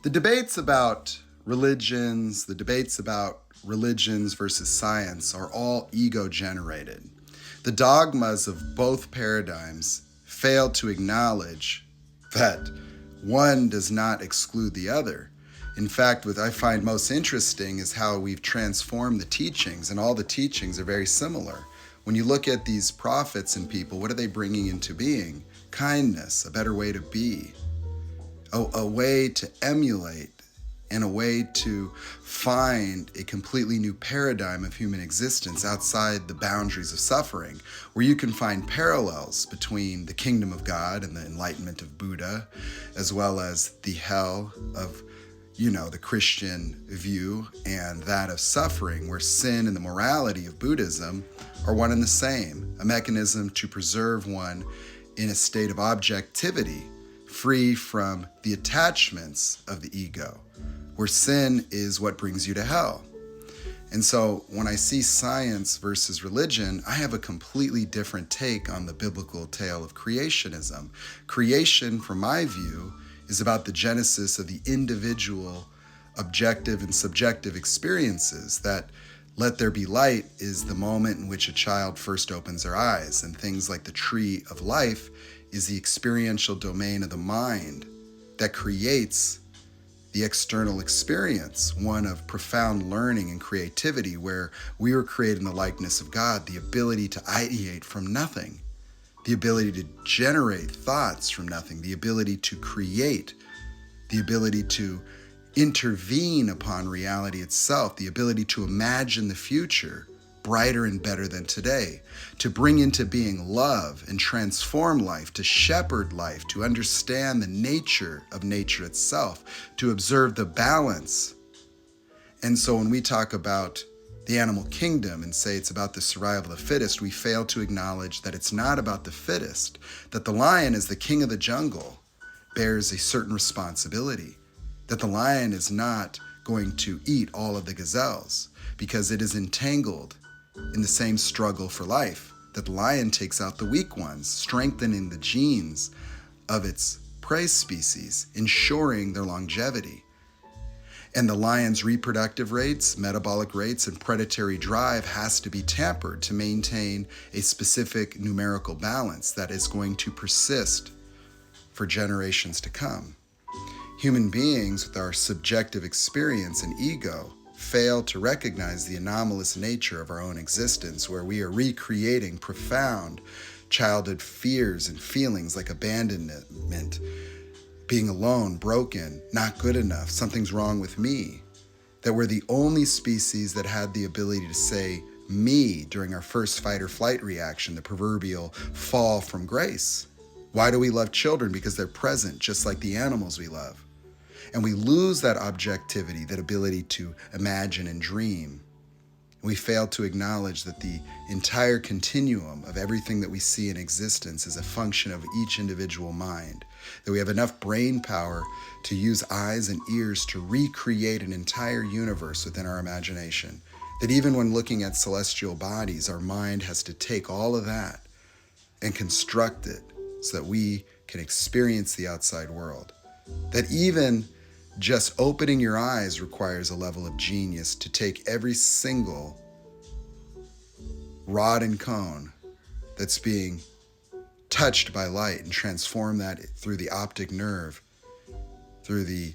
The debates about the debates about religions versus science are all ego generated. The dogmas of both paradigms fail to acknowledge that one does not exclude the other. In fact, what I find most interesting is how we've transformed the teachings, and all the teachings are very similar. When you look at these prophets and people, what are they bringing into being? Kindness, a better way to be, a way to emulate, and a way to find a completely new paradigm of human existence outside the boundaries of suffering, where you can find parallels between the kingdom of God and the enlightenment of Buddha, as well as the hell of, the Christian view and that of suffering, where sin and the morality of Buddhism are one and the same, a mechanism to preserve one in a state of objectivity, free from the attachments of the ego, where sin is what brings you to hell. And so when I see science versus religion, I have a completely different take on the biblical tale of creationism. Creation, from my view, is about the genesis of the individual objective and subjective experiences. That let there be light is the moment in which a child first opens their eyes, and things like the tree of life is the experiential domain of the mind that creates the external experience, one of profound learning and creativity, where we were created in the likeness of God, the ability to ideate from nothing, the ability to generate thoughts from nothing, the ability to create, the ability to intervene upon reality itself, the ability to imagine the future brighter and better than today, to bring into being love and transform life, to shepherd life, to understand the nature of nature itself, to observe the balance. And so when we talk about the animal kingdom and say it's about the survival of the fittest, we fail to acknowledge that it's not about the fittest, that the lion, as the king of the jungle, bears a certain responsibility, that the lion is not going to eat all of the gazelles because it is entangled in the same struggle for life, that the lion takes out the weak ones, strengthening the genes of its prey species, ensuring their longevity. And the lion's reproductive rates, metabolic rates, and predatory drive has to be tampered to maintain a specific numerical balance that is going to persist for generations to come. Human beings, with our subjective experience and ego, fail to recognize the anomalous nature of our own existence, where we are recreating profound childhood fears and feelings like abandonment, being alone, broken, not good enough, something's wrong with me. That we're the only species that had the ability to say me during our first fight or flight reaction, the proverbial fall from grace. Why do we love children? Because they're present, just like the animals we love. And we lose that objectivity, that ability to imagine and dream. We fail to acknowledge that the entire continuum of everything that we see in existence is a function of each individual mind, that we have enough brain power to use eyes and ears to recreate an entire universe within our imagination, that even when looking at celestial bodies, our mind has to take all of that and construct it so that we can experience the outside world. That even just opening your eyes requires a level of genius to take every single rod and cone that's being touched by light and transform that through the optic nerve, through the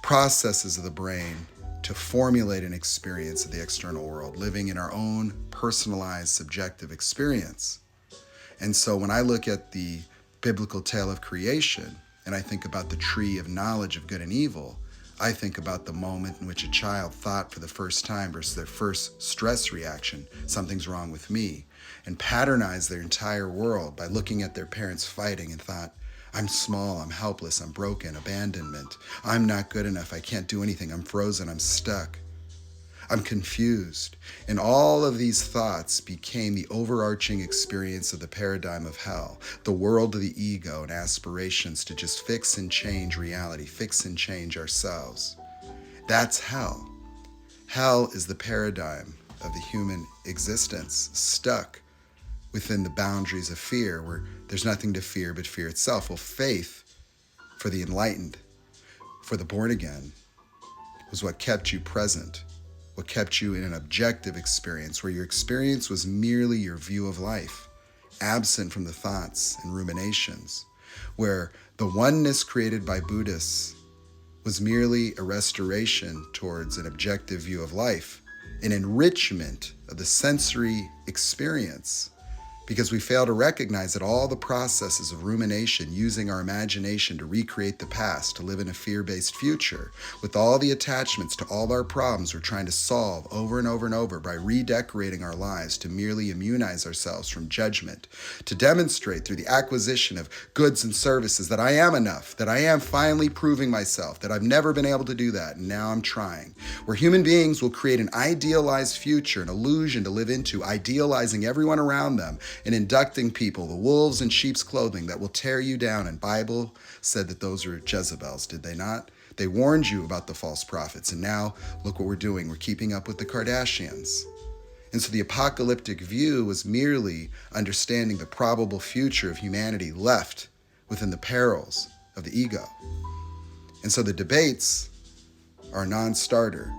processes of the brain, to formulate an experience of the external world, living in our own personalized subjective experience. And so when I look at the biblical tale of creation, and I think about the tree of knowledge of good and evil, I think about the moment in which a child thought for the first time versus their first stress reaction, something's wrong with me, and patternized their entire world by looking at their parents fighting and thought, I'm small, I'm helpless, I'm broken, abandonment, I'm not good enough, I can't do anything, I'm frozen, I'm stuck, I'm confused. And all of these thoughts became the overarching experience of the paradigm of hell, the world of the ego and aspirations to just fix and change reality, fix and change ourselves. That's hell. Hell is the paradigm of the human existence, stuck within the boundaries of fear, where there's nothing to fear but fear itself. Well, faith for the enlightened, for the born again was what kept you present, what kept you in an objective experience, where your experience was merely your view of life, absent from the thoughts and ruminations, where the oneness created by Buddhists was merely a restoration towards an objective view of life, an enrichment of the sensory experience, because we fail to recognize that all the processes of rumination, using our imagination to recreate the past, to live in a fear-based future, with all the attachments to all our problems we're trying to solve over and over and over by redecorating our lives to merely immunize ourselves from judgment, to demonstrate through the acquisition of goods and services that I am enough, that I am finally proving myself, that I've never been able to do that, and now I'm trying. Where human beings will create an idealized future, an illusion to live into, idealizing everyone around them, and inducting people, the wolves in sheep's clothing, that will tear you down. And Bible said that those are Jezebels, did they not? They warned you about the false prophets, and now look what we're doing. We're keeping up with the Kardashians. And so the apocalyptic view was merely understanding the probable future of humanity left within the perils of the ego. And so the debates are a non-starter.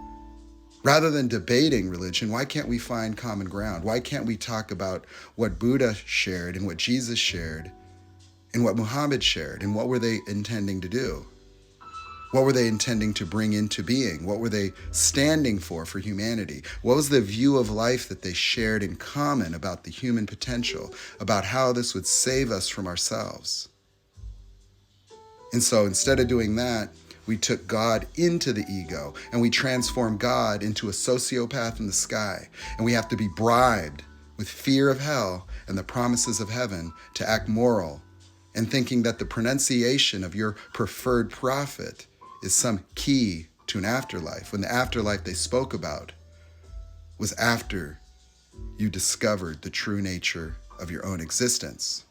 Rather than debating religion, why can't we find common ground? Why can't we talk about what Buddha shared and what Jesus shared and what Muhammad shared, and what were they intending to do? What were they intending to bring into being? What were they standing for humanity? What was the view of life that they shared in common about the human potential, about how this would save us from ourselves? And so instead of doing that, we took God into the ego, and we transformed God into a sociopath in the sky. And we have to be bribed with fear of hell and the promises of heaven to act moral, and thinking that the pronunciation of your preferred prophet is some key to an afterlife, when the afterlife they spoke about was after you discovered the true nature of your own existence.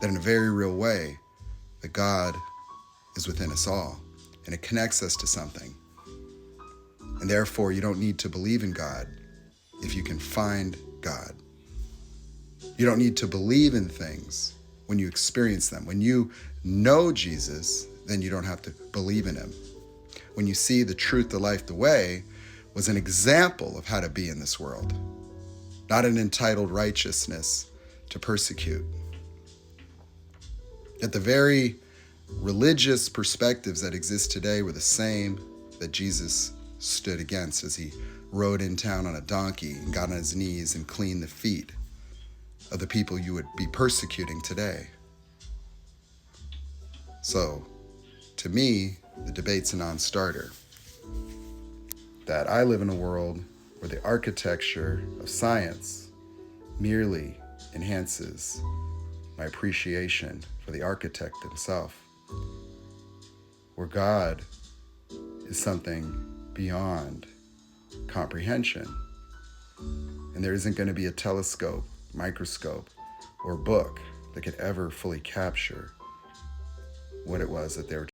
That in a very real way, that God is within us all, and it connects us to something. And therefore, you don't need to believe in God if you can find God. You don't need to believe in things when you experience them. When you know Jesus, then you don't have to believe in him. When you see the truth, the life, the way was an example of how to be in this world, not an entitled righteousness to persecute. Yet the very religious perspectives that exist today were the same that Jesus stood against as he rode in town on a donkey and got on his knees and cleaned the feet of the people you would be persecuting today. So, to me, the debate's a non-starter. That I live in a world where the architecture of science merely enhances my appreciation for the architect himself, where God is something beyond comprehension. And there isn't going to be a telescope, microscope, or book that could ever fully capture what it was that they were